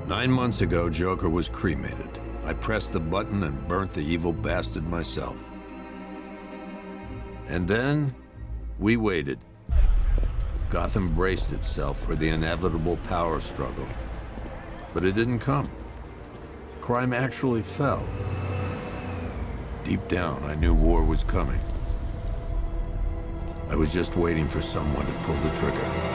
9 months ago, Joker was cremated. I pressed the button and burnt the evil bastard myself. And then, we waited. Gotham braced itself for the inevitable power struggle. But it didn't come. Crime actually fell. Deep down, I knew war was coming. I was just waiting for someone to pull the trigger.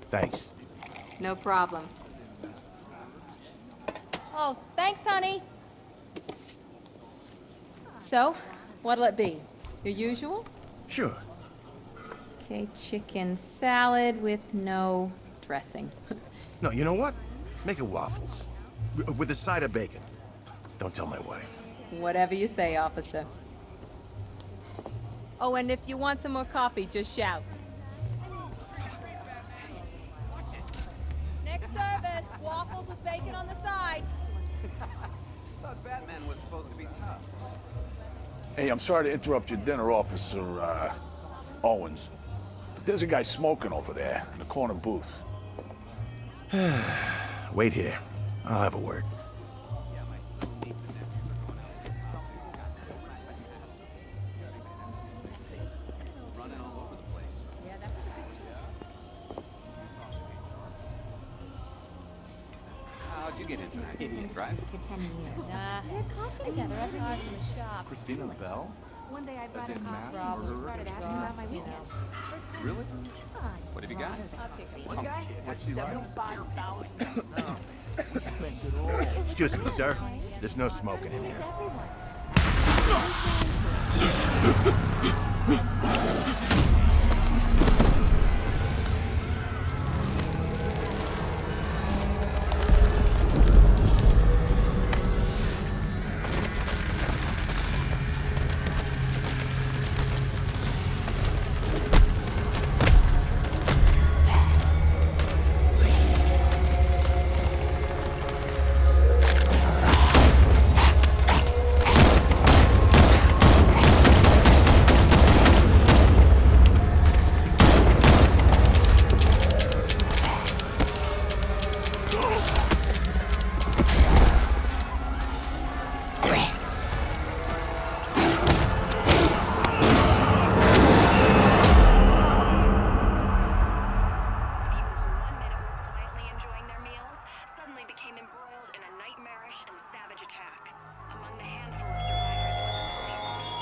Thanks. No problem. Oh, thanks, honey. So, what'll it be? Your usual? Sure. Okay, chicken salad with no dressing. No, you know what? Make it waffles. With a side of bacon. Don't tell my wife. Whatever you say, officer. Oh, and if you want some more coffee, just shout. Next service, waffles with bacon on the side. Thought Batman was supposed to be tough. Hey, I'm sorry to interrupt your dinner, Officer, Owens. But there's a guy smoking over there in the corner booth. Wait here. I'll have a word. Running all over the place. Yeah, that's a good choice. How'd you get into that idiot drive? For 10 years. We had coffee together every night in the shop. Christina Bell? One day I brought As a in coffee mass and she murderer? started asking about my weekend. Really? What have you got? I'll pick it. One guy got 75,000. Excuse me, sir. There's no smoking in here.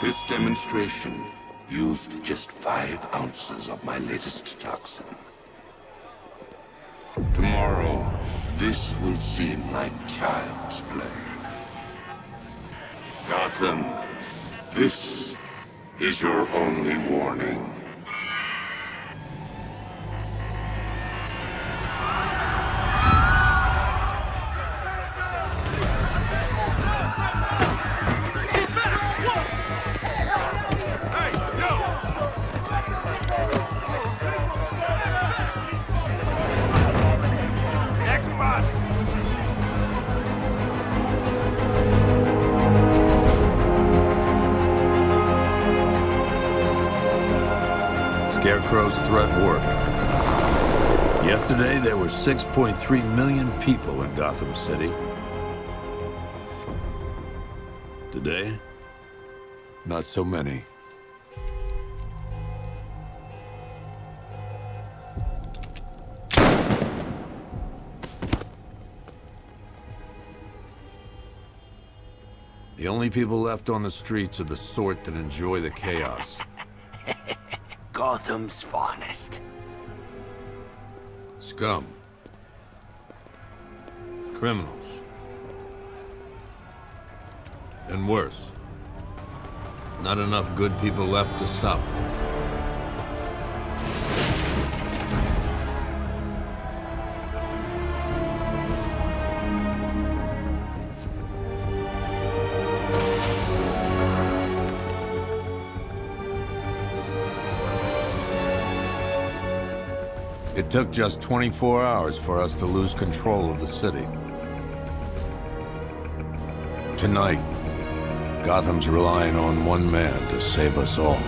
This demonstration used just 5 ounces of my latest toxin. Tomorrow, this will seem like child's play. Gotham, this is your only warning. Scarecrow's threat worked. Yesterday, there were 6.3 million people in Gotham City. Today, not so many. The only people left on the streets are the sort that enjoy the chaos. Gotham's finest. Scum. Criminals. And worse. Not enough good people left to stop them. It took just 24 hours for us to lose control of the city. Tonight, Gotham's relying on one man to save us all.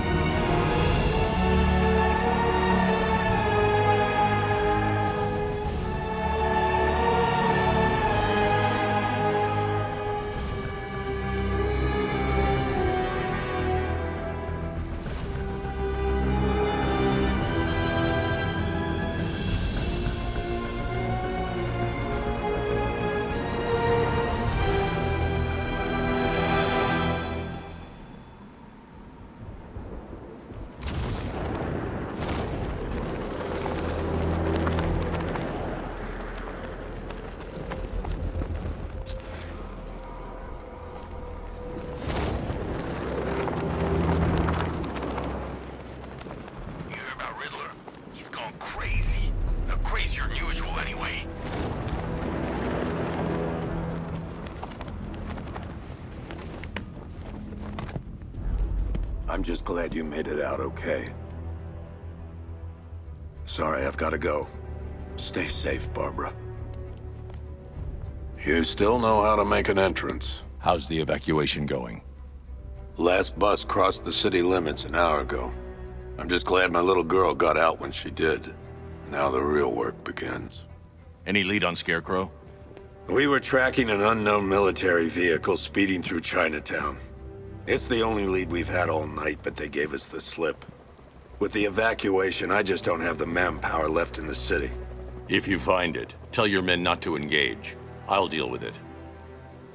I'm just glad you made it out okay. Sorry, I've got to go. Stay safe, Barbara. You still know how to make an entrance. How's the evacuation going? Last bus crossed the city limits an hour ago. I'm just glad my little girl got out when she did. Now the real work begins. Any lead on Scarecrow? We were tracking an unknown military vehicle speeding through Chinatown. It's the only lead we've had all night, but they gave us the slip. With the evacuation, I just don't have the manpower left in the city. If you find it, tell your men not to engage. I'll deal with it.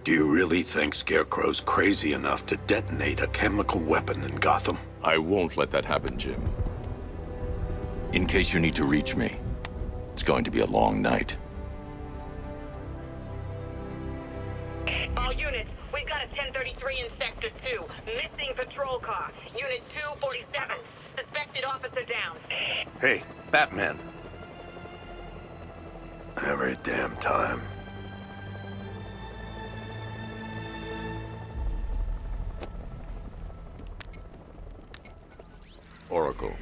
Do you really think Scarecrow's crazy enough to detonate a chemical weapon in Gotham? I won't let that happen, Jim. In case you need to reach me, it's going to be a long night. All units, we've got a 1033 in Sector 2. Missing patrol car. Unit 247. Suspected officer down. Hey, Batman. Every damn time. Oracle,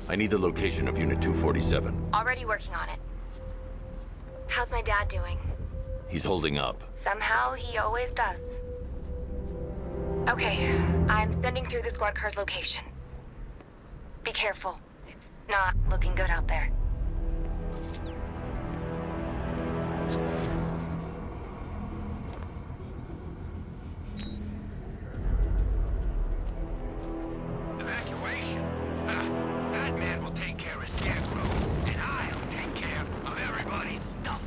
I need the location of Unit 247. Already working on it. How's my dad doing? He's holding up. Somehow, he always does. Okay, I'm sending through the squad car's location. Be careful. It's not looking good out there. Evacuation? Batman will take care of Scarecrow, and I'll take care of everybody's stuff.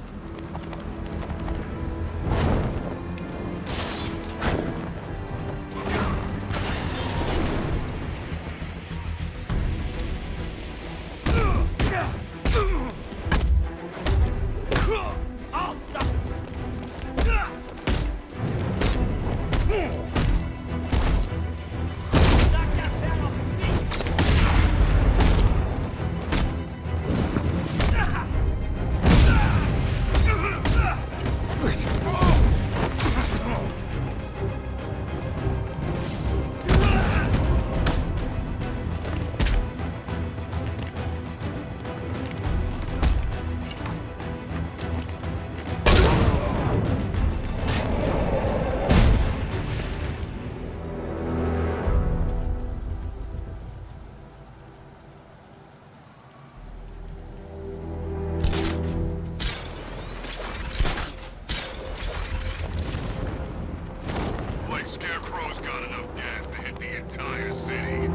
Scarecrow's got enough gas to hit the entire city.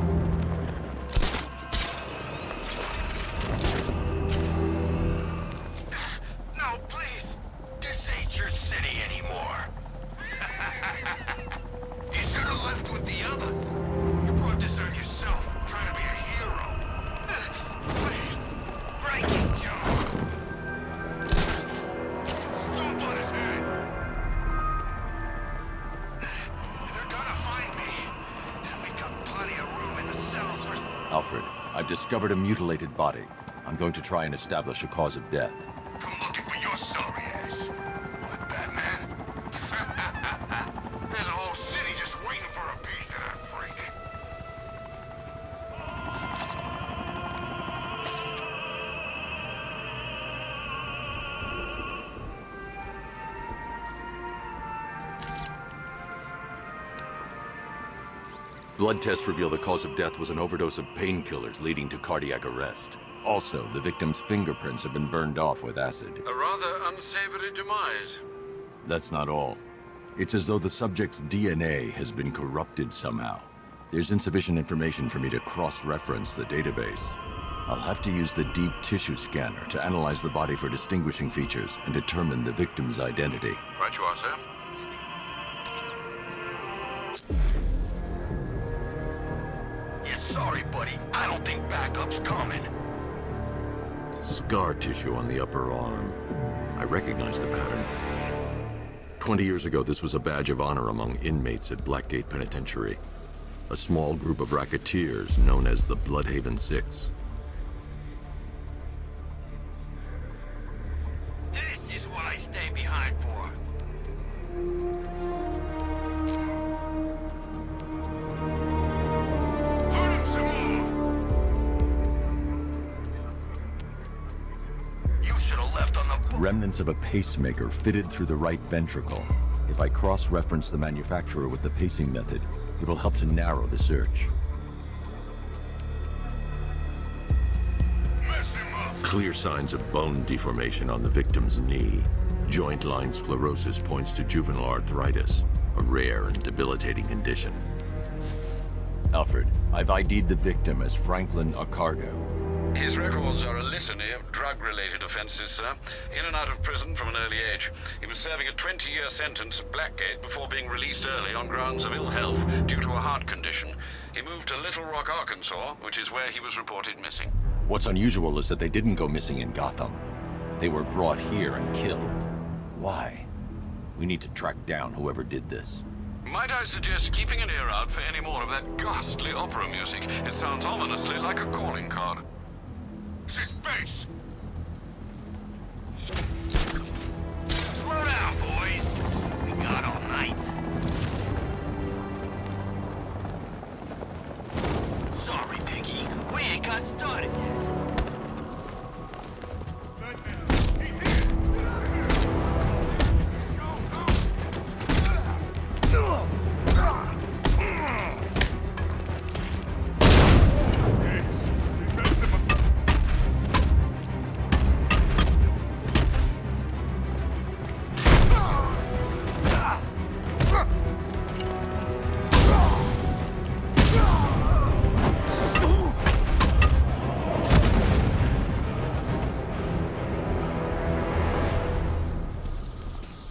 No, please. This ain't your city anymore. You should have left with the others. You brought this on yourself, trying to be a hero. Please, break his jaw. Stomp on his head. Alfred, I've discovered a mutilated body. I'm going to try and establish a cause of death. Come looking for your sorry ass. What, Batman? There's a whole city just waiting for a piece of that freak. Blood tests reveal the cause of death was an overdose of painkillers leading to cardiac arrest. Also, the victim's fingerprints have been burned off with acid. A rather unsavory demise. That's not all. It's as though the subject's DNA has been corrupted somehow. There's insufficient information for me to cross-reference the database. I'll have to use the deep tissue scanner to analyze the body for distinguishing features and determine the victim's identity. Right you are, sir. Yeah, sorry, buddy. I don't think backup's coming. Scar tissue on the upper arm. I recognize the pattern. 20 years ago, this was a badge of honor among inmates at Blackgate Penitentiary. A small group of racketeers known as the Bloodhaven Six. This is what I stay behind for. Hurt him some more. You should have left on the... Remnants of a pacemaker fitted through the right ventricle. If I cross-reference the manufacturer with the pacing method, it will help to narrow the search. Mess him up. Clear signs of bone deformation on the victim's knee. Joint line sclerosis points to juvenile arthritis, a rare and debilitating condition. Alfred, I've ID'd the victim as Franklin Accardo. His records are a litany of drug-related offenses, sir. In and out of prison from an early age. He was serving a 20-year sentence at Blackgate before being released early on grounds of ill health due to a heart condition. He moved to Little Rock, Arkansas, which is where he was reported missing. What's unusual is that they didn't go missing in Gotham. They were brought here and killed. Why? We need to track down whoever did this. Might I suggest keeping an ear out for any more of that ghastly opera music? It sounds ominously like a calling card. His face. Slow down, boys. We got all night. Sorry, Piggy. We ain't got started yet.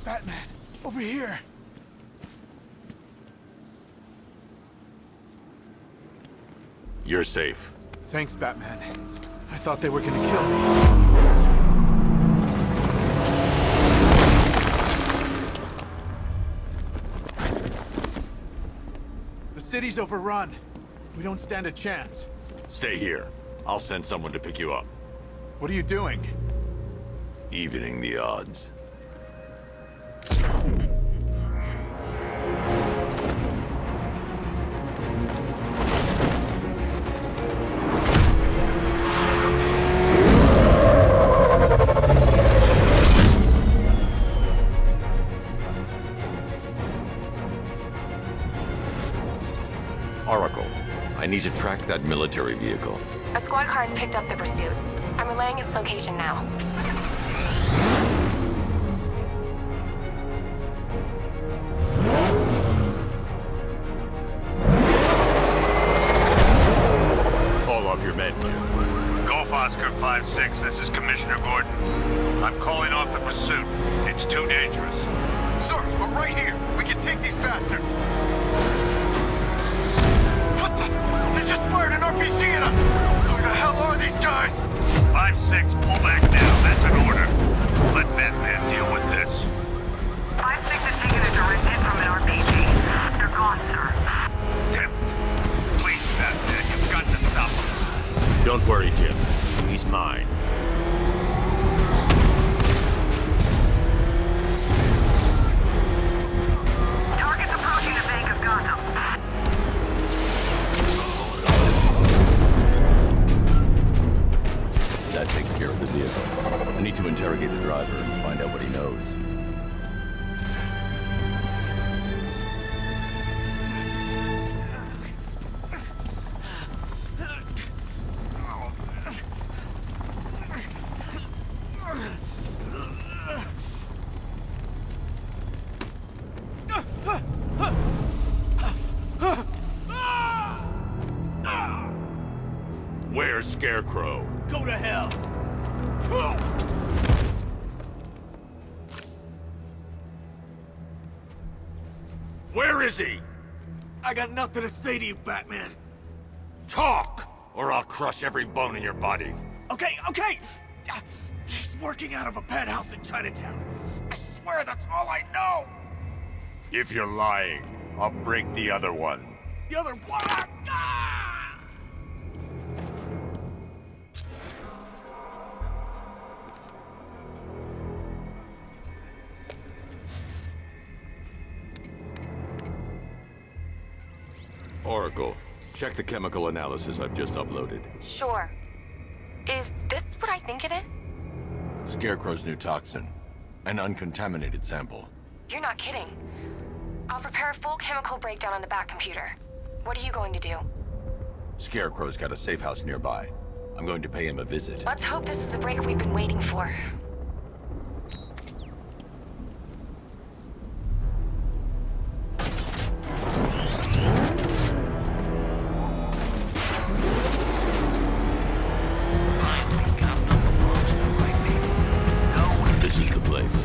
Batman, over here. You're safe. Thanks, Batman. I thought they were gonna kill me. The city's overrun. We don't stand a chance. Stay here. I'll send someone to pick you up. What are you doing? Evening the odds. Oracle, I need to track that military vehicle. A squad car has picked up the pursuit. I'm relaying its location now. Call off your men, Jim. Golf Oscar 5-6, this is Commissioner Gordon. I'm calling off the pursuit. It's too dangerous. Sir, we're right here. We can take these bastards. What the? They just fired an RPG at us. Who the hell are these guys? 5-6, pull back now. That's an order. Let Batman deal with this. 5-6 has taken a direct hit from an RPG. They're gone, sir. Damn. Please, Batman, you've got to stop him. Don't worry, Jim. He's mine. Target's approaching the Bank of Gotham. That takes care of the vehicle. I need to interrogate the driver and find out what he knows. Scarecrow. Go to hell! Where is he? I got nothing to say to you, Batman. Talk, or I'll crush every bone in your body. Okay, okay! She's working out of a penthouse in Chinatown. I swear that's all I know! If you're lying, I'll break the other one. The other one! Ah! Oracle, check the chemical analysis I've just uploaded. Sure. Is this what I think it is? Scarecrow's new toxin. An uncontaminated sample. You're not kidding. I'll prepare a full chemical breakdown on the back computer. What are you going to do? Scarecrow's got a safe house nearby. I'm going to pay him a visit. Let's hope this is the break we've been waiting for. This is the place.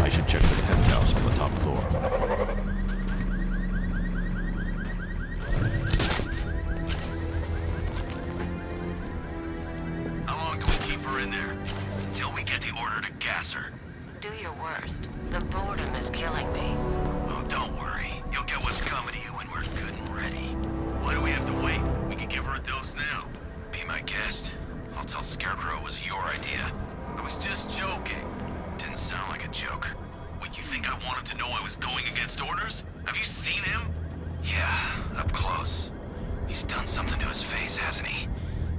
I should check the penthouse on the top floor. How long do we keep her in there? Till we get the order to gas her. Do your worst. The boredom is killing me. Oh, don't worry. You'll get what's coming to you when we're good and ready. Why do we have to wait? We can give her a dose now. Be my guest. I'll tell Scarecrow it was your idea. I was just joking. Didn't sound like a joke. What, you think I want him to know I was going against orders? Have you seen him? Yeah, up close. He's done something to his face, hasn't he?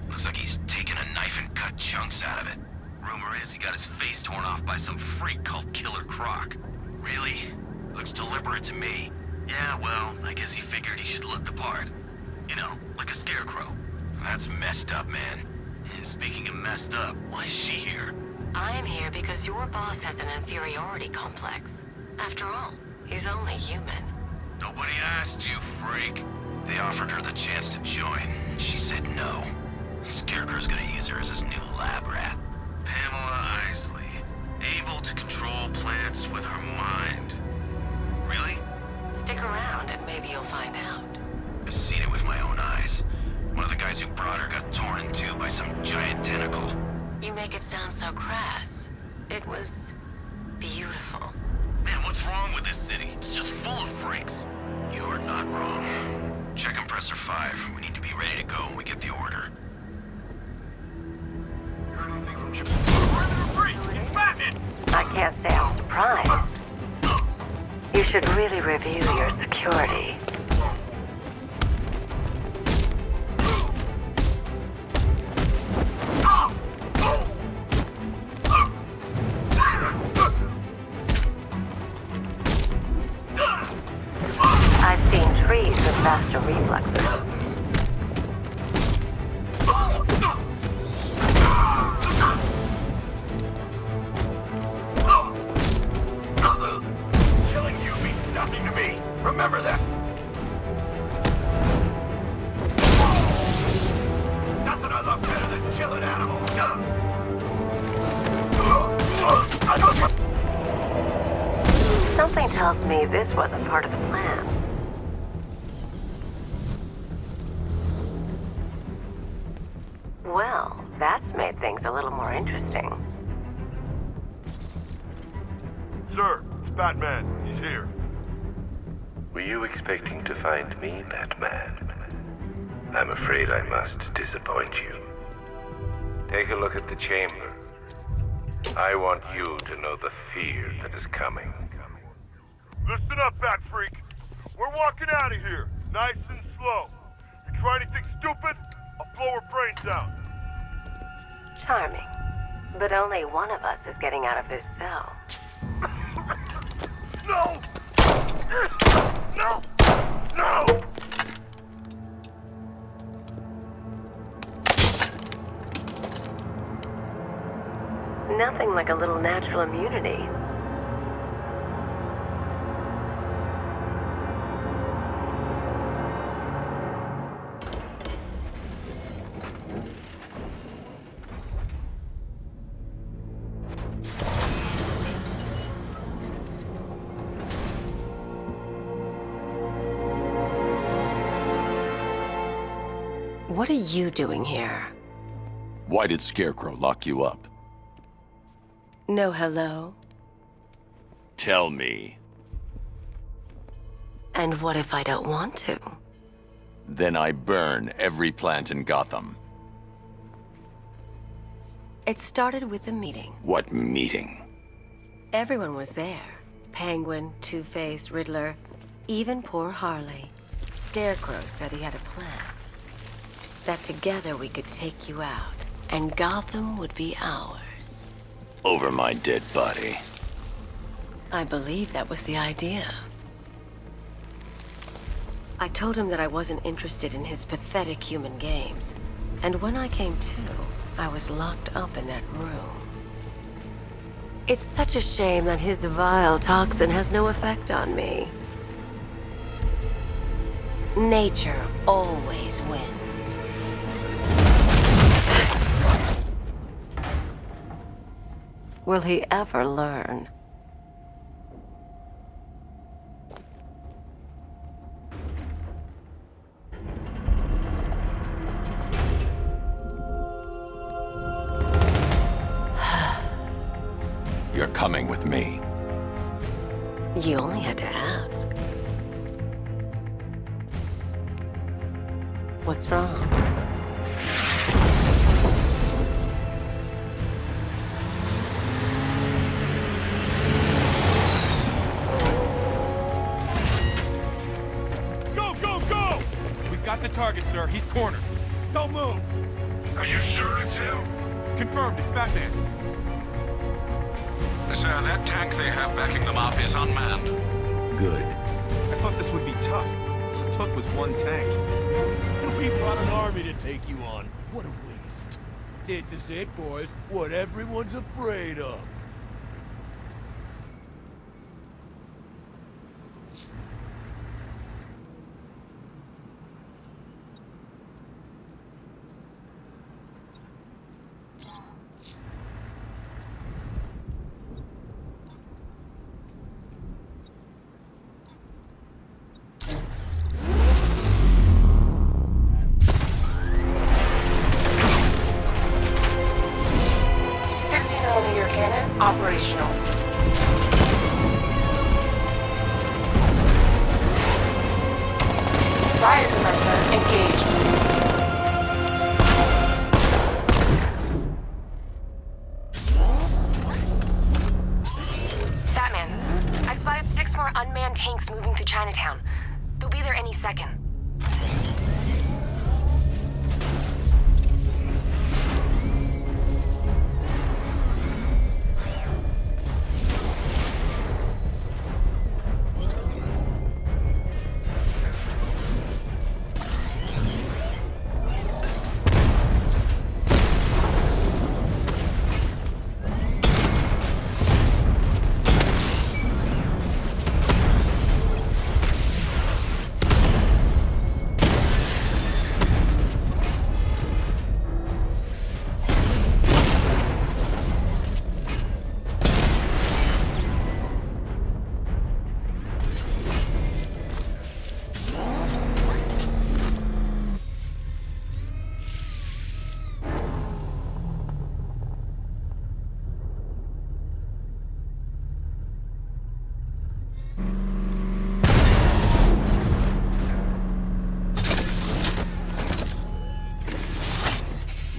Looks like he's taken a knife and cut chunks out of it. Rumor is he got his face torn off by some freak called Killer Croc. Really? Looks deliberate to me. Yeah, well, I guess he figured he should look the part. You know, like a scarecrow. That's messed up, man. And speaking of messed up, why is she here? I am here because your boss has an inferiority complex. After all, he's only human. Nobody asked you, freak. They offered her the chance to join. She said no. Scarecrow's gonna use her as his new lab rat. Pamela Isley. Able to control plants with her mind. Really? Stick around and maybe you'll find out. I've seen it with my own eyes. One of the guys who brought her got torn in two by some giant tentacle. You make it sound so crass. It was beautiful. Man, what's wrong with this city? It's just full of freaks. You're not wrong. Check compressor 5. We need to be ready to go when we get the order. I can't say I'm surprised. You should really review your security. I've seen trees with faster reflexes. Killing you means nothing to me. Remember that. Nothing I love better than killing animals. Something tells me this wasn't part of the plan. Well, that's made things a little more interesting. Sir, it's Batman. He's here. Were you expecting to find me, Batman? I'm afraid I must disappoint you. Take a look at the chamber. I want you to know the fear that is coming. Listen up, Bat Freak. We're walking out of here, nice and slow. You try anything stupid, I'll blow her brains out. Charming. But only one of us is getting out of this cell. No! No! No! Nothing like a little natural immunity. What are you doing here? Why did Scarecrow lock you up? No hello? Tell me. And what if I don't want to? Then I burn every plant in Gotham. It started with a meeting. What meeting? Everyone was there. Penguin, Two-Face, Riddler, even poor Harley. Scarecrow said he had a plan. That together we could take you out, and Gotham would be ours. Over my dead body. I believe that was the idea. I told him that I wasn't interested in his pathetic human games. And when I came to, I was locked up in that room. It's such a shame that his vile toxin has no effect on me. Nature always wins. Will he ever learn? You're coming with me. You only had to ask. What's wrong? Go, go, go! We've got the target, sir. He's cornered. Don't move. Are you sure it's him? Confirmed, it's Batman. Sir, that tank they have backing them up is unmanned. Good. I thought this would be tough. All it took was one tank. We brought an army to take you on. What a waste. This is it, boys. What everyone's afraid of. Operational. Riot suppressor engaged. Batman, I've spotted 6 more unmanned tanks moving through Chinatown. They'll be there any second.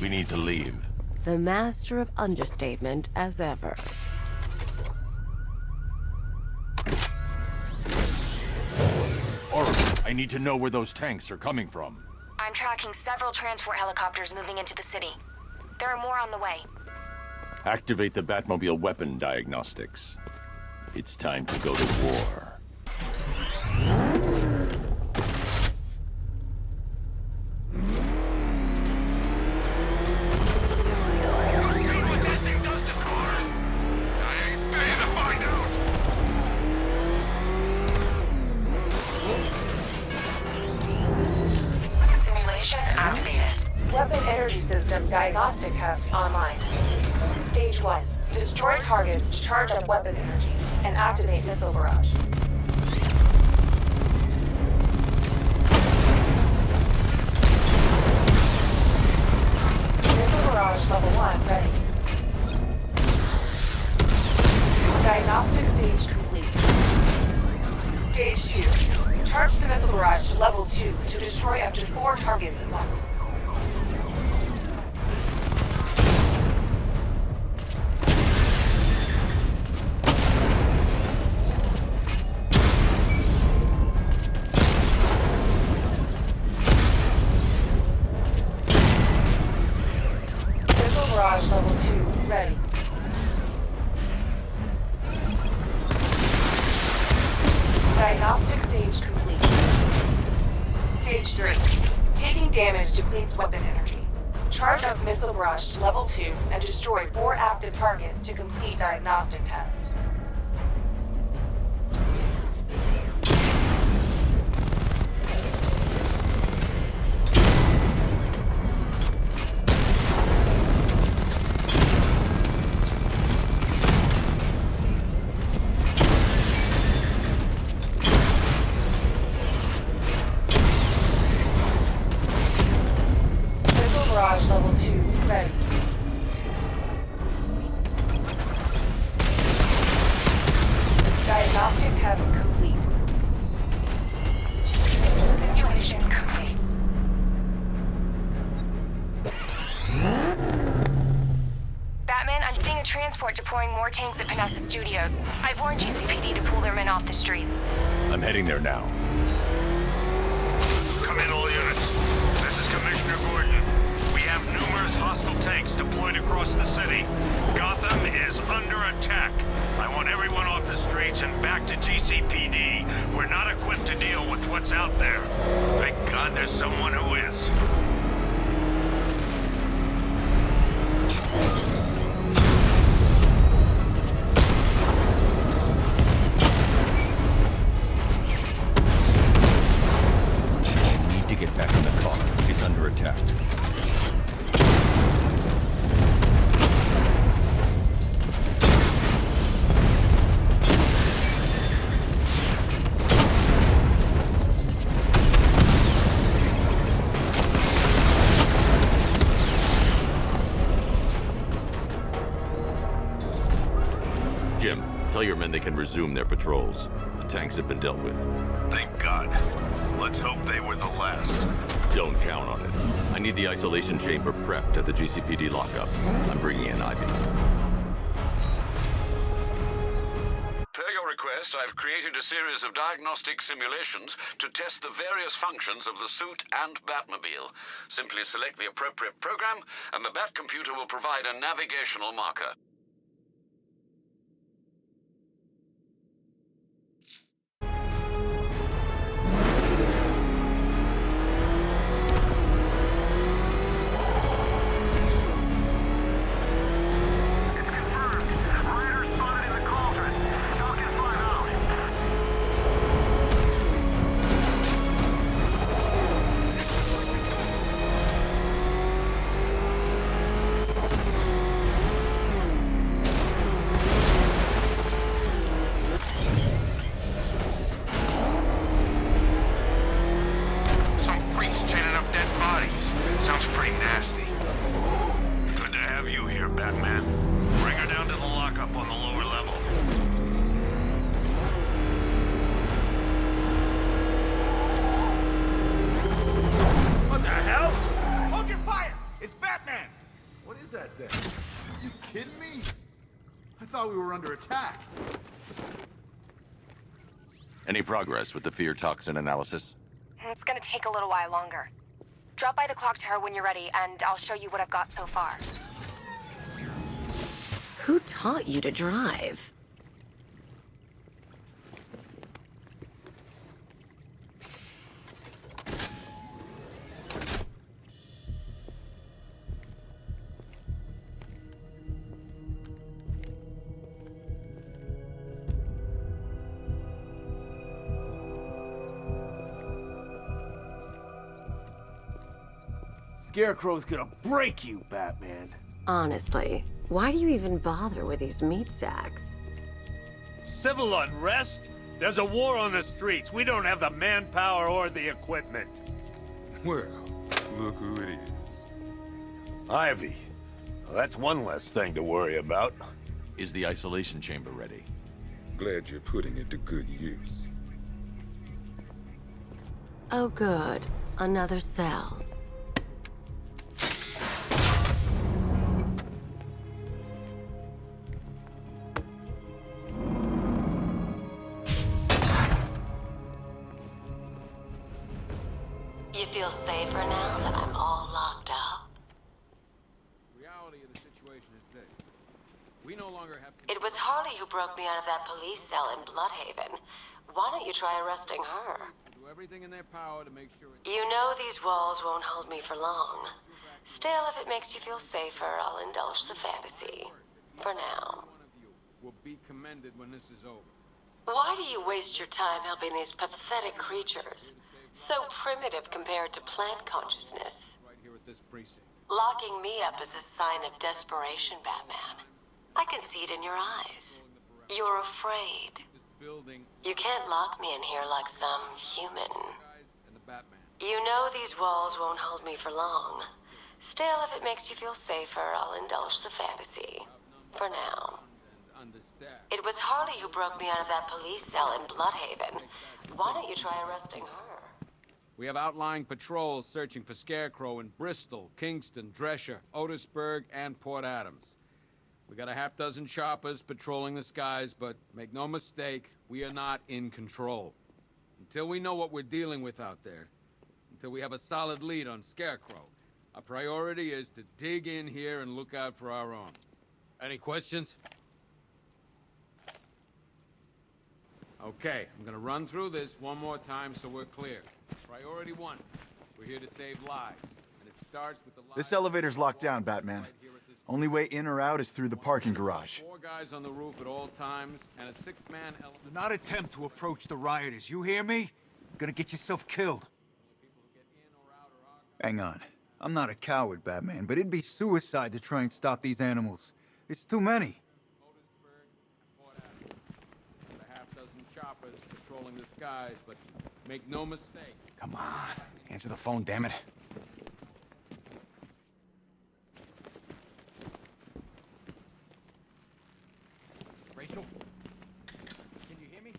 We need to leave. The master of understatement as ever. Alright, I need to know where those tanks are coming from. I'm tracking several transport helicopters moving into the city. There are more on the way. Activate the Batmobile weapon diagnostics. It's time to go to war. Weapon energy system diagnostic test online. Stage 1. Destroy targets to charge up weapon energy and activate missile barrage. destroy up to 4 targets at once. Missile barrage level 2 ready. Diagnostic stage complete. Stage 3. Taking damage depletes weapon energy. Charge up missile barrage to level 2 and destroy 4 active targets to complete diagnostic test. Barrage level 2 ready. Diagnostic test complete. Simulation complete. Batman, I'm seeing a transport deploying more tanks at Panessa Studios. I've warned GCPD to pull their men off the streets. I'm heading there now. Come in, all units. This is Commissioner Gordon. We have numerous hostile tanks deployed across the city. Gotham is under attack. I want everyone off the streets and back to GCPD. We're not equipped to deal with what's out there. Thank God there's someone who is. I need to get back in the car. It's under attack. Jim, tell your men they can resume their patrols. The tanks have been dealt with. Thank God. Let's hope they were the last. Don't count on it. I need the isolation chamber prepped at the GCPD lockup. I'm bringing in Ivy. Per your request, I've created a series of diagnostic simulations to test the various functions of the suit and Batmobile. Simply select the appropriate program, and the Bat computer will provide a navigational marker. Sounds pretty nasty. Good to have you here, Batman. Bring her down to the lockup on the lower level. What the hell? Hold your fire! It's Batman! What is that thing? You kidding me? I thought we were under attack. Any progress with the fear toxin analysis? It's gonna take a little while longer. Drop by the clock tower when you're ready, and I'll show you what I've got so far. Who taught you to drive? Scarecrow's gonna break you, Batman. Honestly, why do you even bother with these meat sacks? Civil unrest? There's a war on the streets. We don't have the manpower or the equipment. Well, look who it is. Ivy. Well, that's one less thing to worry about. Is the isolation chamber ready? Glad you're putting it to good use. Oh, good. Another cell. You feel safer now that I'm all locked up? Reality of the situation is this. We no longer have... It was Harley who broke me out of that police cell in Bloodhaven. Why don't you try arresting her? Do everything in their power to make sure it... You know these walls won't hold me for long. Still, if it makes you feel safer, I'll indulge the fantasy. For now. will be commended when this is over. Why do you waste your time helping these pathetic creatures? So primitive compared to plant consciousness. Right here at this precinct. Locking me up is a sign of desperation, Batman. I can see it in your eyes. You're afraid. You can't lock me in here like some human. And the Batman. You know these walls won't hold me for long. Still, if it makes you feel safer, I'll indulge the fantasy. For now. It was Harley who broke me out of that police cell in Bloodhaven. Why don't you try arresting her? We have outlying patrols searching for Scarecrow in Bristol, Kingston, Drescher, Otisburg, and Port Adams. We got a half-dozen choppers patrolling the skies, but make no mistake, we are not in control. Until we know what we're dealing with out there, until we have a solid lead on Scarecrow, our priority is to dig in here and look out for our own. Any questions? Okay, I'm gonna run through this one more time so we're clear. Priority 1, we're here to save lives, and it starts with the lives... This elevator's locked down, Batman. Only way in or out is through the parking garage. 4 guys on the roof at all times, and a 6-man element... Do not attempt to approach the rioters, you hear me? You're gonna get yourself killed. Hang on. I'm not a coward, Batman, but it'd be suicide to try and stop these animals. It's too many. A half-dozen choppers patrolling the skies, but make no mistake. Come on, answer the phone, damn it. Rachel? Can you hear me?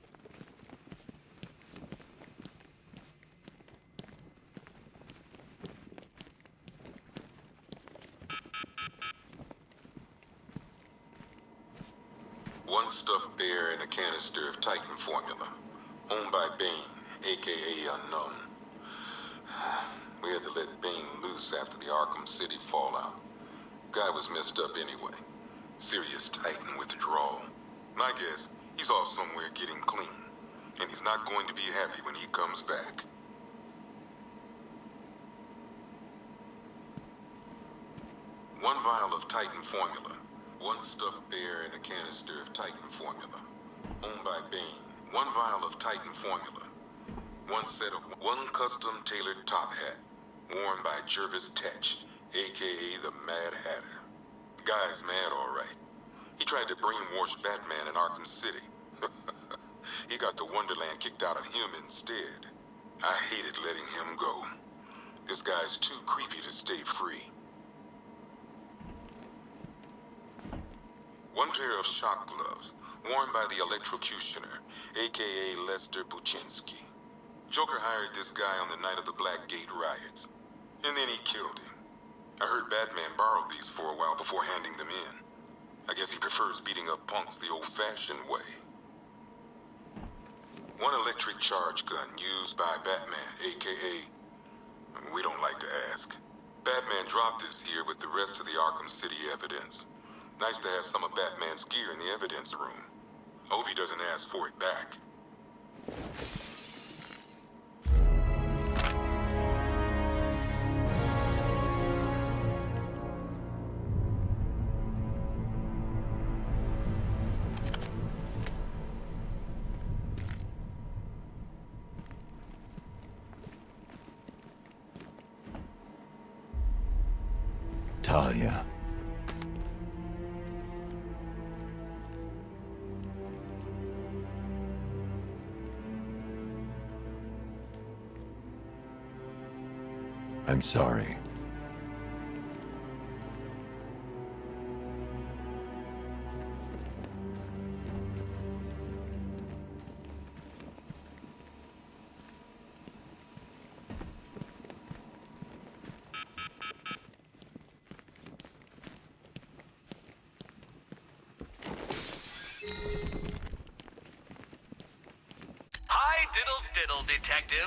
One stuffed bear and a canister of Titan formula, owned by Bane, aka Unknown. We had to let Bane loose after the Arkham City fallout. Guy was messed up anyway. Serious Titan withdrawal. My guess, he's off somewhere getting clean, and he's not going to be happy when he comes back. One vial of Titan formula, one stuffed bear and a canister of Titan formula, owned by Bane. One vial of Titan formula, one custom tailored top hat, worn by Jervis Tetch, aka the Mad Hatter. Guy's mad, all right. He tried to brainwash Batman in Arkham City. He got the Wonderland kicked out of him instead. I hated letting him go. This guy's too creepy to stay free. One pair of shock gloves, worn by the Electrocutioner, aka Lester Buczynski. Joker hired this guy on the night of the Blackgate riots, and then he killed him. I heard Batman borrowed these for a while before handing them in. I guess he prefers beating up punks the old-fashioned way. One electric charge gun used by Batman, aka... we don't like to ask. Batman dropped this here with the rest of the Arkham City evidence. Nice to have some of Batman's gear in the evidence room. Hope he doesn't ask for it back. Talia. I'm sorry. riddle detective.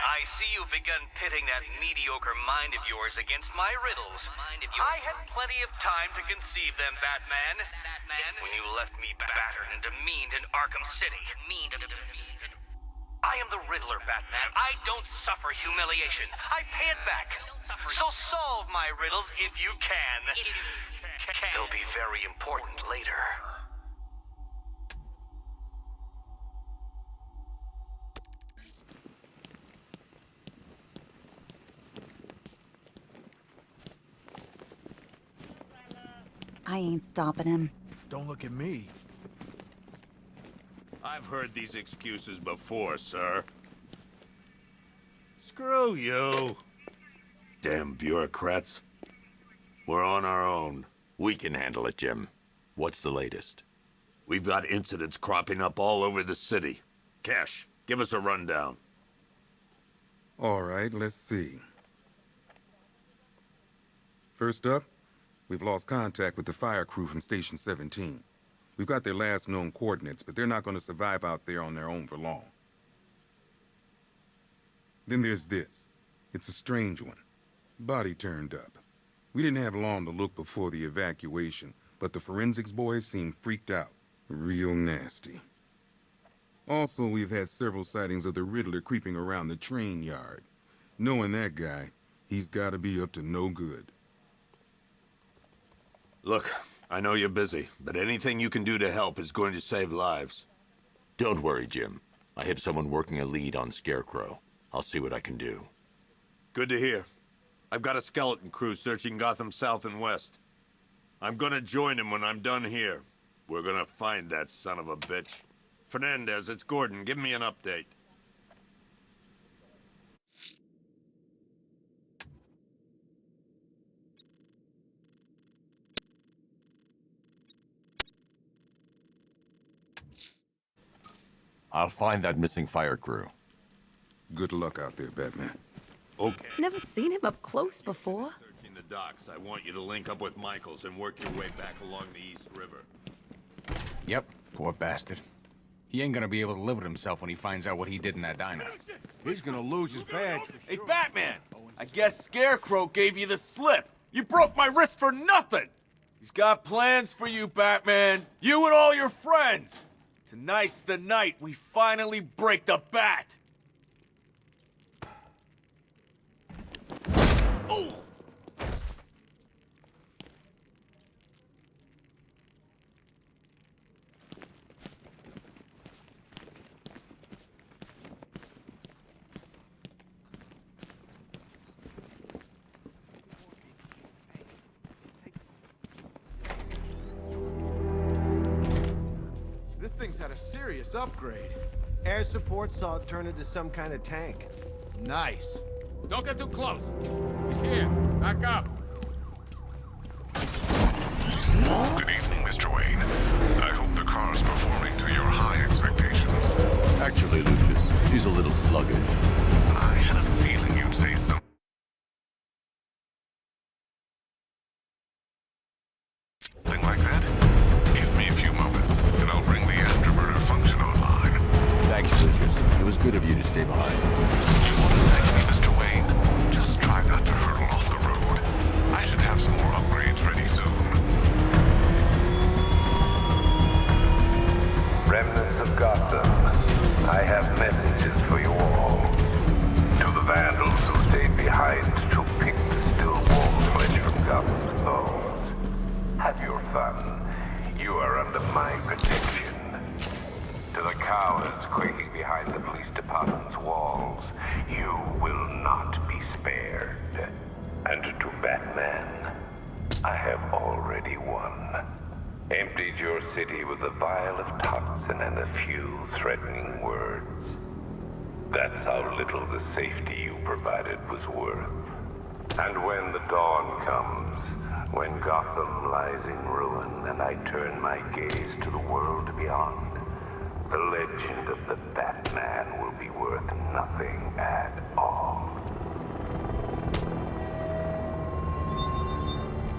I see you've begun pitting that mediocre mind of yours against my riddles. I had plenty of time to conceive them, Batman. When you left me battered and demeaned in Arkham City. I am the Riddler, Batman. I don't suffer humiliation. I pay it back. So solve my riddles if you can. They'll be very important later. I ain't stopping him. Don't look at me. I've heard these excuses before, sir. Screw you. Damn bureaucrats. We're on our own. We can handle it, Jim. What's the latest? We've got incidents cropping up all over the city. Cash, give us a rundown. All right, let's see. First up, we've lost contact with the fire crew from Station 17. We've got their last known coordinates, but they're not going to survive out there on their own for long. Then there's this. It's a strange one. Body turned up. We didn't have long to look before the evacuation, but the forensics boys seemed freaked out. Real nasty. Also, we've had several sightings of the Riddler creeping around the train yard. Knowing that guy, he's got to be up to no good. Look, I know you're busy, but anything you can do to help is going to save lives. Don't worry, Jim. I have someone working a lead on Scarecrow. I'll see what I can do. Good to hear. I've got a skeleton crew searching Gotham South and West. I'm gonna join him when I'm done here. We're gonna find that son of a bitch. Fernandez, it's Gordon. Give me an update. I'll find that missing fire crew. Good luck out there, Batman. Okay. Never seen him up close before. Searching the docks. I want you to link up with Michaels and work your way back along the East River. Yep, poor bastard. He ain't gonna be able to live with himself when he finds out what he did in that diner. He's gonna lose his badge. Hey, Batman! I guess Scarecrow gave you the slip. You broke my wrist for nothing! He's got plans for you, Batman. You and all your friends. Tonight's the night we finally break the bat. Oh! This thing's had a serious upgrade. Air support saw it turn into some kind of tank. Nice. Don't get too close. He's here. Back up. Good evening, Mr. Wayne. I hope the car's performing to your high expectations. Actually, Lucius, she's a little sluggish. I had a feeling you'd say something like that. Give me a few moments, and I'll bring the afterburner function online. Thanks, Lucius. It was good of you to stay behind. You want to thank me, Mr. Wayne? Just try not to hurtle off the road. I should have some more upgrades ready soon. Remnants of Gotham, I have messages for you all. To the vandals who stayed behind to pick the still warm flesh from Gotham's bones. Have your fun. You are under my protection. To the cowards quaking behind the police department's walls, you will not be spared. And to Batman, I have already won. Emptied your city with a vial of toxin and a few threatening words. That's how little the safety you provided was worth. And when the dawn comes, when Gotham lies in ruin and I turn my gaze to the world beyond, the legend of the Batman will be worth nothing at all.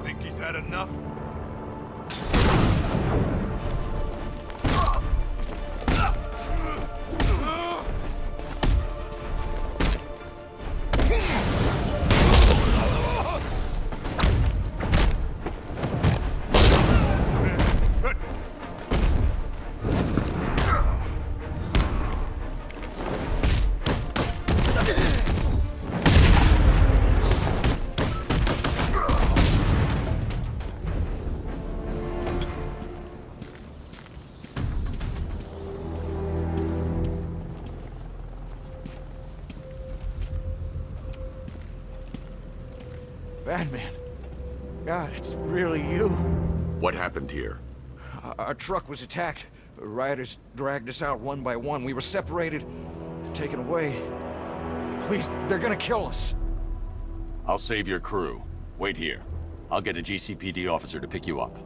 Think he's had enough? Batman. God, it's really you. What happened here? Our truck was attacked. Rioters dragged us out one by one. We were separated, taken away. Please, they're gonna kill us. I'll save your crew. Wait here. I'll get a GCPD officer to pick you up.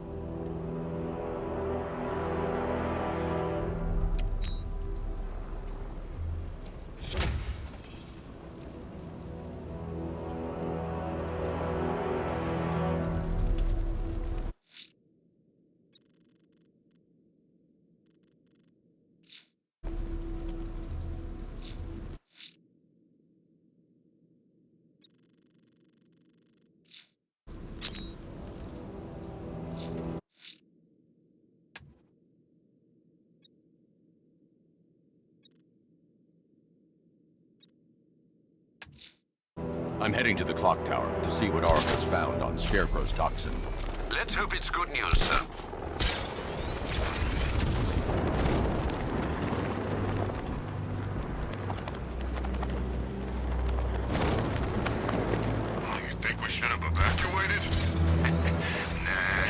I'm heading to the clock tower to see what Oracle's found on Scarecrow's toxin. Let's hope it's good news, sir. You think we should have evacuated? Nah.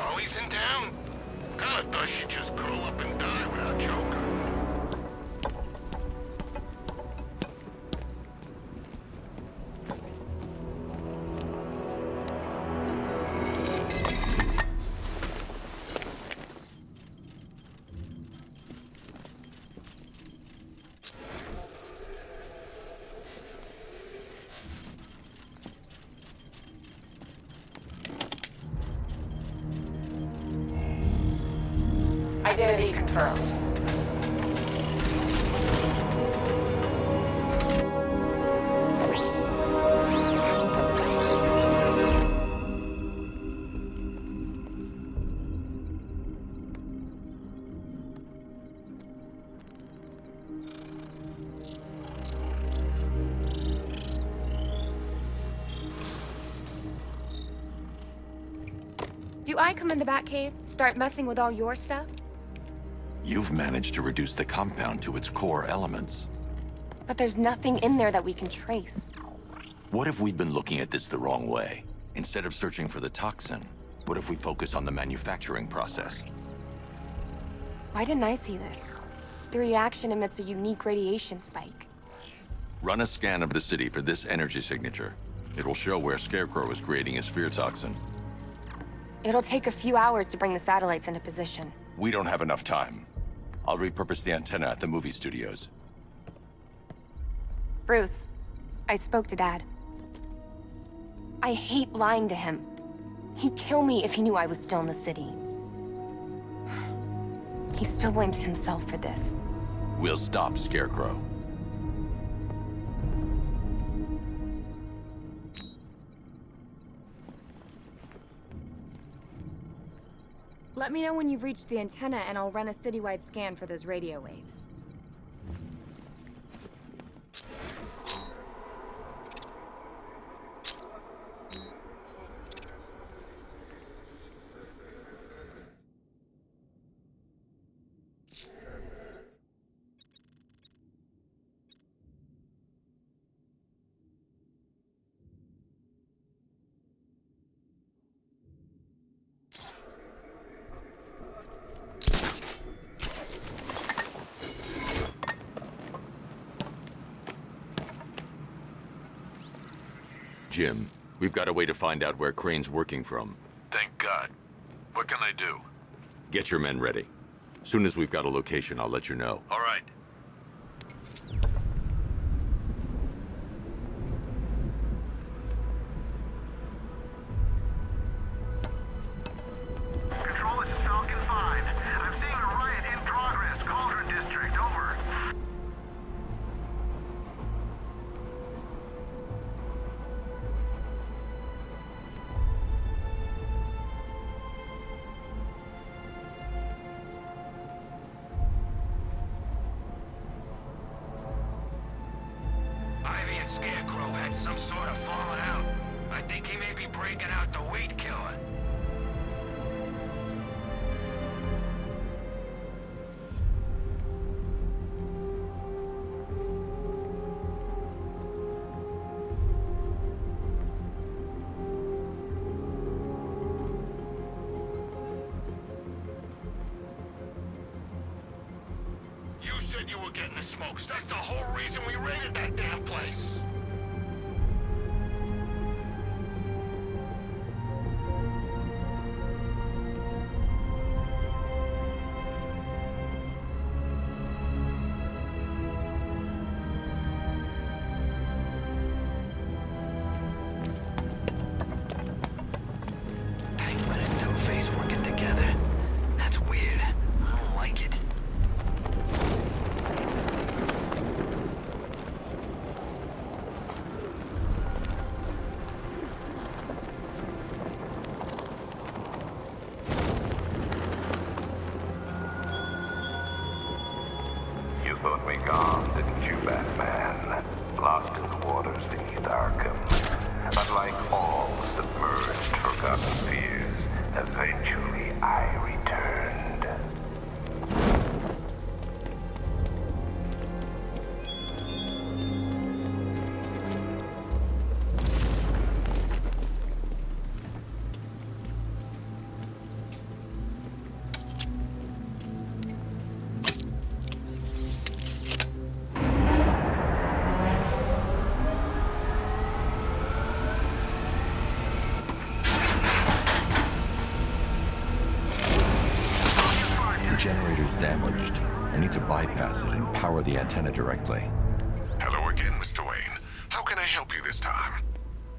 Ollie's in town? Kinda thought she'd just curl up and die without Joker. Identity confirmed. Do I come in the Batcave, start messing with all your stuff? You've managed to reduce the compound to its core elements. But there's nothing in there that we can trace. What if we'd been looking at this the wrong way? Instead of searching for the toxin, what if we focus on the manufacturing process? Why didn't I see this? The reaction emits a unique radiation spike. Run a scan of the city for this energy signature. It will show where Scarecrow is creating his fear toxin. It'll take a few hours to bring the satellites into position. We don't have enough time. I'll repurpose the antenna at the movie studios. Bruce, I spoke to Dad. I hate lying to him. He'd kill me if he knew I was still in the city. He still blames himself for this. We'll stop Scarecrow. Let me know when you've reached the antenna and I'll run a citywide scan for those radio waves. Jim, we've got a way to find out where Crane's working from. Thank God. What can I do? Get your men ready. Soon as we've got a location, I'll let you know. All right. Control, this is Falcon 5. I'm seeing a riot in progress. Cauldron District, over. Ivy and Scarecrow had some sort of falling out. I breaking out the weed killer. You said you were getting the smokes. That's the whole reason we raided that damn place. Penguin and Two-Face working together. That's weird. I don't like it. You thought me gone, didn't you, Batman? Lost in the waters beneath Arkham. But like all submerged, forgotten fears, eventually I returned. The generator's damaged. I need to bypass it and power the antenna directly. Hello again, Mr. Wayne. How can I help you this time?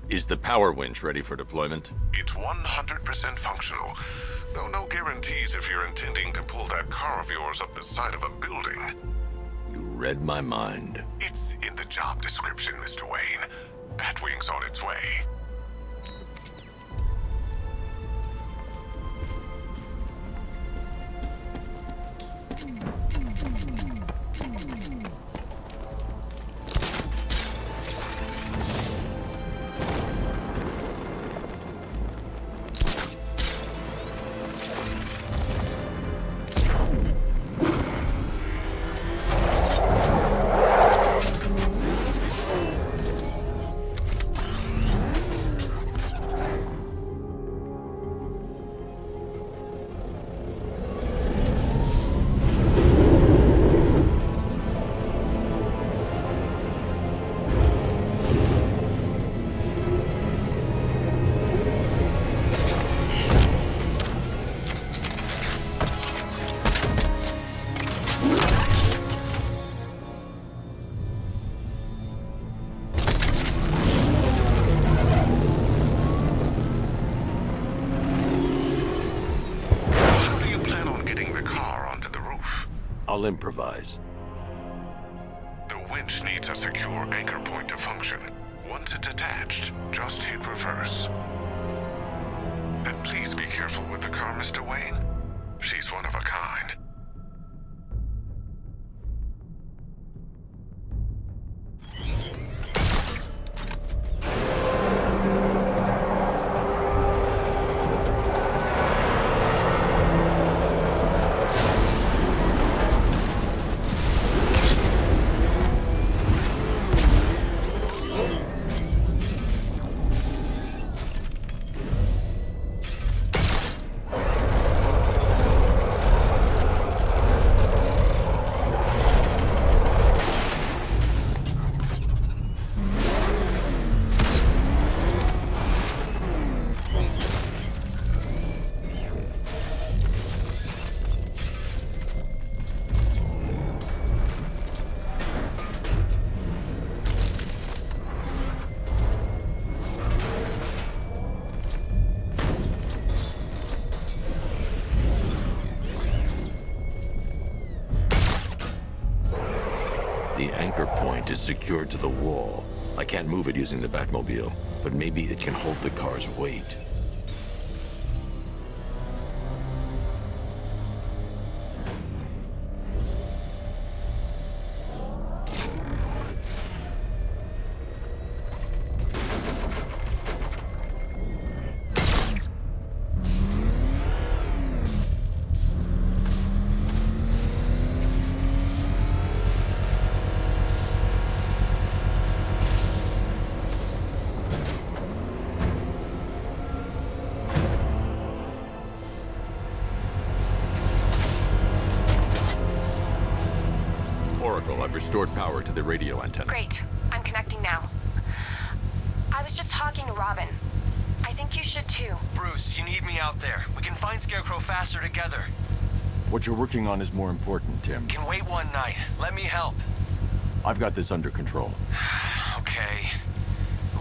Is the power winch ready for deployment? It's 100% functional, though no guarantees if you're intending to pull that car of yours up the side of a building. You read my mind. It's in the job description, Mr. Wayne. Batwing's on its way. I'll improvise. The winch needs a secure anchor point to function. Once it's attached, just hit reverse. And please be careful with the car, Mr. Wayne. She's one of a kind. The anchor point is secured to the wall. I can't move it using the Batmobile, but maybe it can hold the car's weight. restored power to the radio antenna. Great. I'm connecting now. I was just talking to Robin. I think you should too. Bruce, you need me out there. We can find Scarecrow faster together. What you're working on is more important, Tim. Can wait one night. Let me help. I've got this under control. Okay.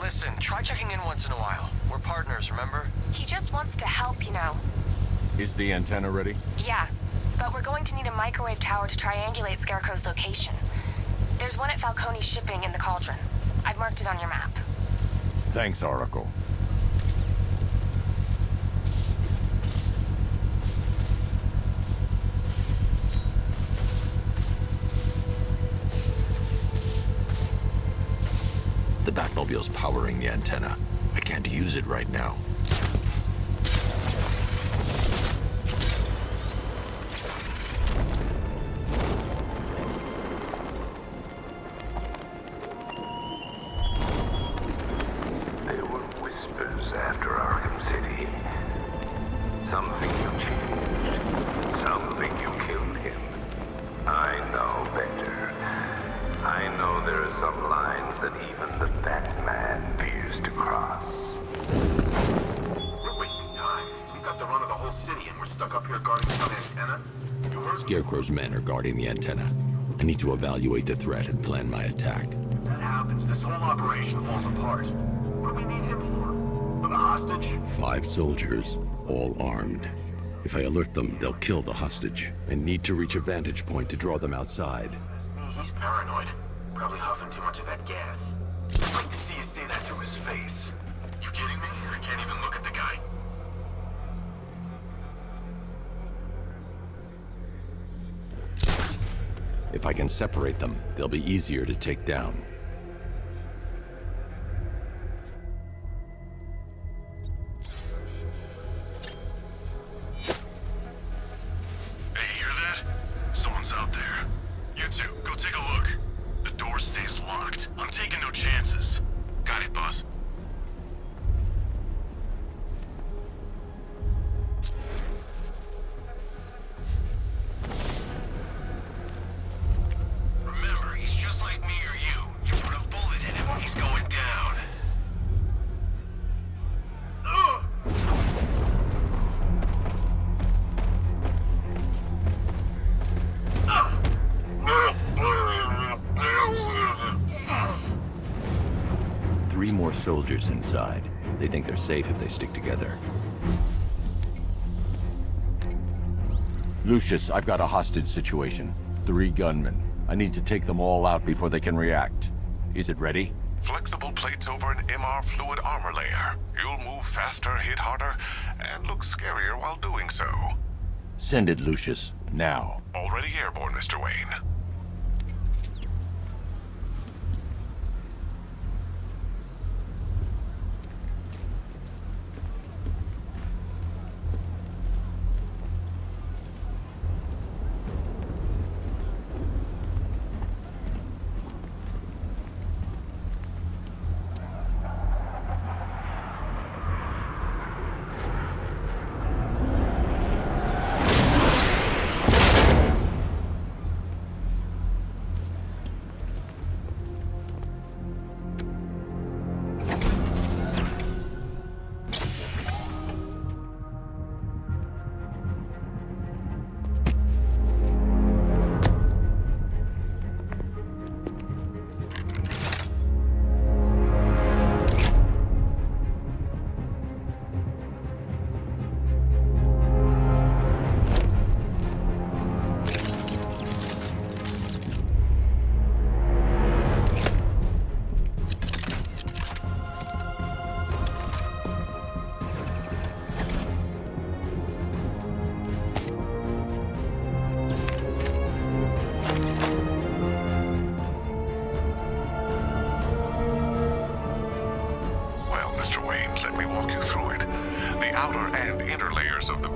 Listen, try checking in once in a while. We're partners, remember? He just wants to help, you know. Is the antenna ready? Yeah, but we're going to need a microwave tower to triangulate Scarecrow's location. There's one at Falcone's shipping in the Cauldron. I've marked it on your map. Thanks, Oracle. The Batmobile's powering the antenna. I can't use it right now. There were whispers after Arkham City. Some think you changed. Some think you killed him. I know better. I know there are some lines that even the Batman fears to cross. We're wasting time. We've got the run of the whole city and we're stuck up here guarding some antenna. You heard? Scarecrow's men are guarding the antenna. I need to evaluate the threat and plan my attack. That happens, this whole operation falls apart. What do we need him for? For the hostage? 5 soldiers, all armed. If I alert them, they'll kill the hostage. I need to reach a vantage point to draw them outside. He's paranoid. Probably huffing too much of that gas. I'd like to see you say that to his face. You kidding me? I can't even look at the guy. If I can separate them, they'll be easier to take down. Hey, hear that? Someone's out there. You two, go take a look. The door stays locked. I'm taking no chances. Got it, boss. Remember, he's just like me or you. You put a bullet in him, he's going down. Three more soldiers inside. They think they're safe if they stick together. Lucius, I've got a hostage situation. 3 gunmen. I need to take them all out before they can react. Is it ready? Flexible plates over an MR fluid armor layer. You'll move faster, hit harder, and look scarier while doing so. Send it, Lucius. Now. Already airborne, Mr. Wayne.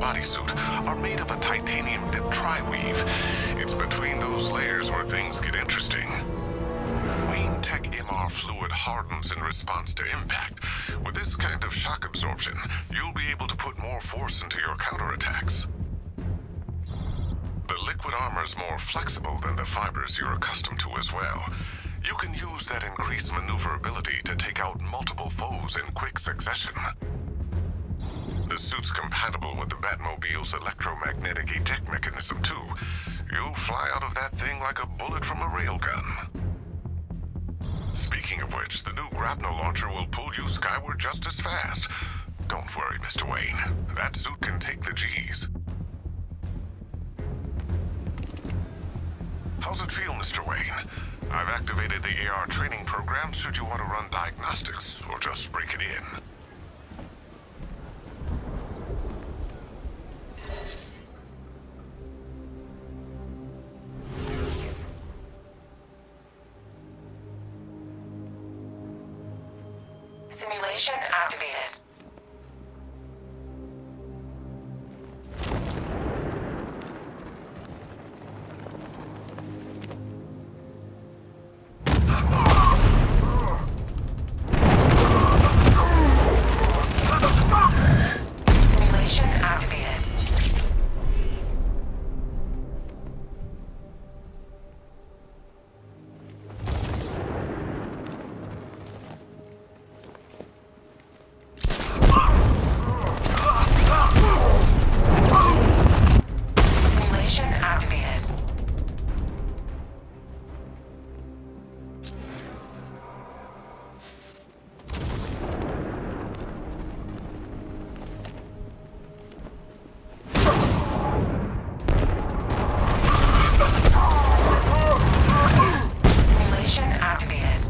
Bodysuit are made of a titanium dip tri-weave. It's between those layers where things get interesting. Wayne Tech MR fluid hardens in response to impact. With this kind of shock absorption, you'll be able to put more force into your counterattacks. The liquid armor's more flexible than the fibers you're accustomed to as well. You can use that increased maneuverability to take out multiple foes in quick succession. The suit's compatible with the Batmobile's electromagnetic eject mechanism, too. You'll fly out of that thing like a bullet from a railgun. Speaking of which, the new grapnel launcher will pull you skyward just as fast. Don't worry, Mr. Wayne. That suit can take the G's. How's it feel, Mr. Wayne? I've activated the AR training program should you want to run diagnostics or just break it in. Simulation activated. Simulation activated. Simulation activated. Simulation activated.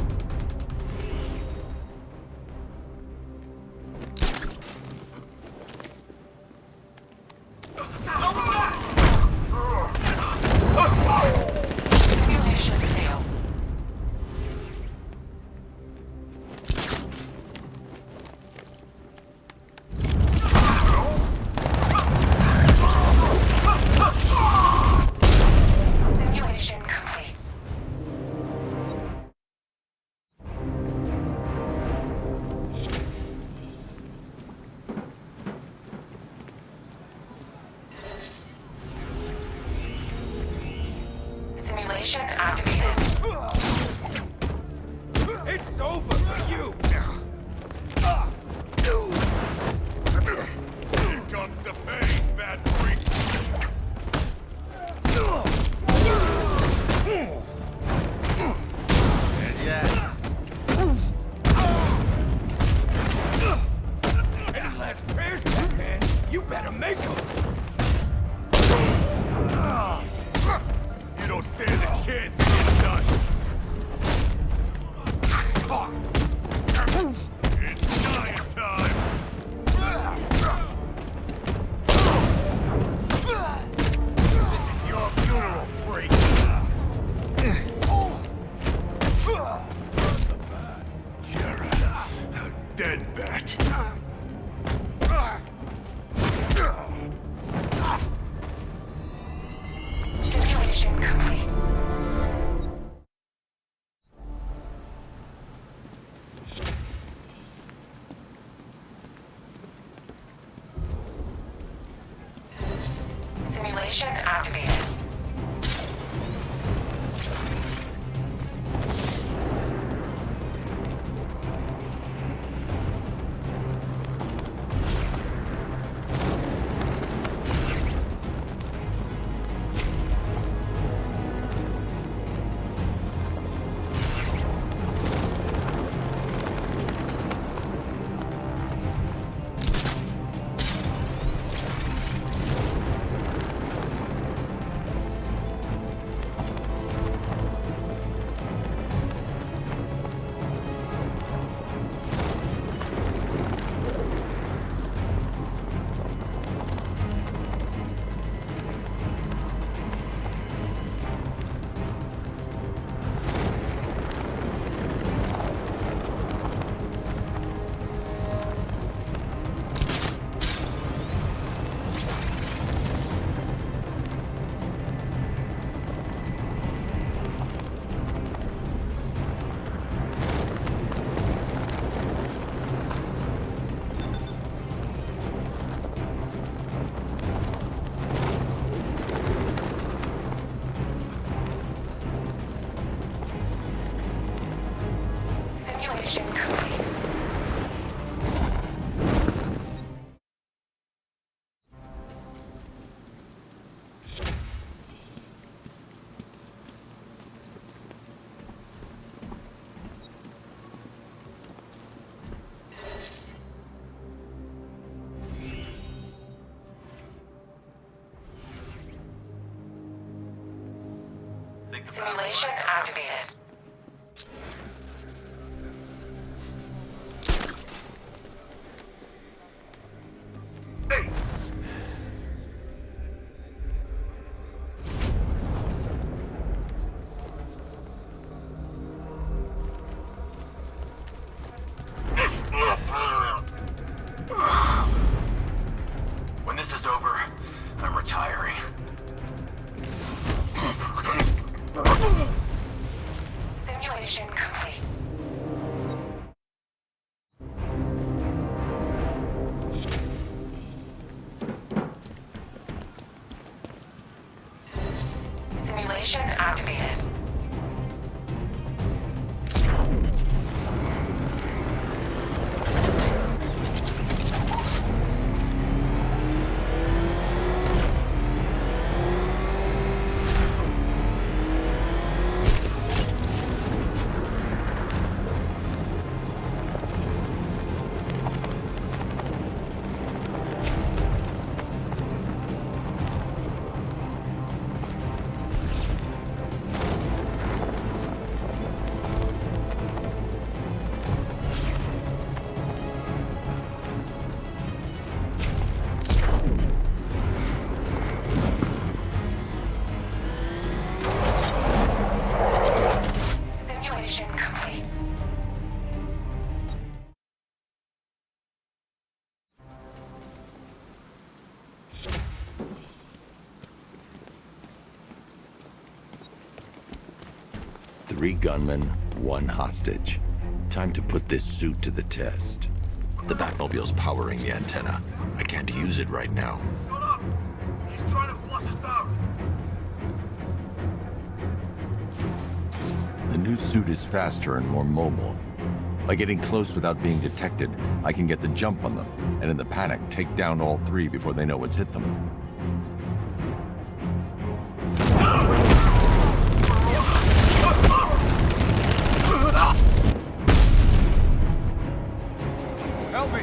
Simulation failed. Simulation complete. Simulation activated. It's over for you! Here comes the pain, bad freak. Any last prayers, Batman? You better make them! You don't stand a chance against us. It's dying time. This is your funeral, freak. You're a dead bat. Simulation complete. Simulation activated. Simulation activated. When this is over, I'm retiring. Simulation complete. Simulation activated. Simulation complete. Three gunmen, one hostage. Time to put this suit to the test. The Batmobile's powering the antenna. I can't use it right now. He's trying to flush us out. The new suit is faster and more mobile. By getting close without being detected, I can get the jump on them, and in the panic, take down all three before they know what's hit them. Help me!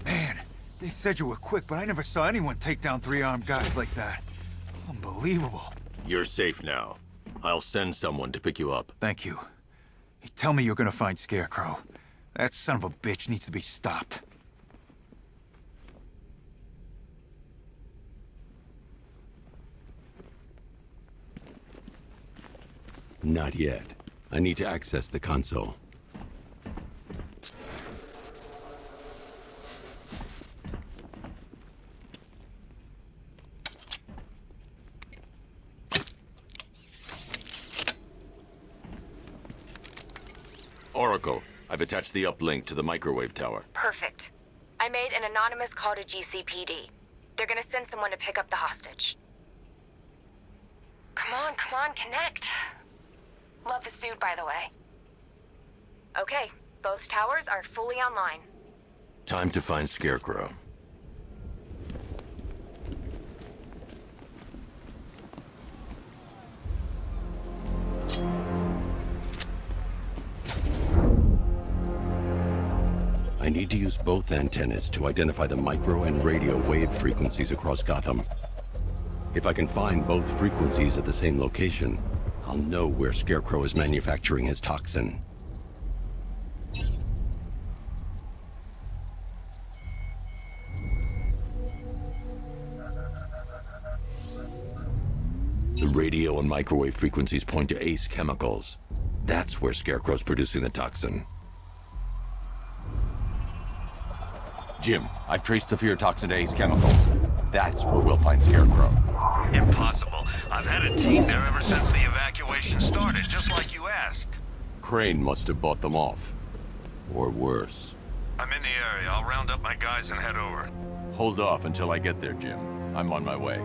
Man, they said you were quick, but I never saw anyone take down three armed guys like that. Unbelievable. You're safe now. I'll send someone to pick you up. Thank you. Hey, tell me you're gonna find Scarecrow. That son of a bitch needs to be stopped. Not yet. I need to access the console. Oracle, I've attached the uplink to the microwave tower. Perfect. I made an anonymous call to GCPD. They're gonna send someone to pick up the hostage. Come on, connect. Love the suit, by the way. Okay, both towers are fully online. Time to find Scarecrow. I need to use both antennas to identify the micro and radio wave frequencies across Gotham. If I can find both frequencies at the same location, I'll know where Scarecrow is manufacturing his toxin. The radio and microwave frequencies point to Ace Chemicals. That's where Scarecrow's producing the toxin. Jim, I've traced the fear toxin to Ace Chemicals. That's where we'll find Scarecrow. Impossible. I've had a team there ever since the evacuation started, just like you asked. Crane must have bought them off. Or worse. I'm in the area. I'll round up my guys and head over. Hold off until I get there, Jim. I'm on my way.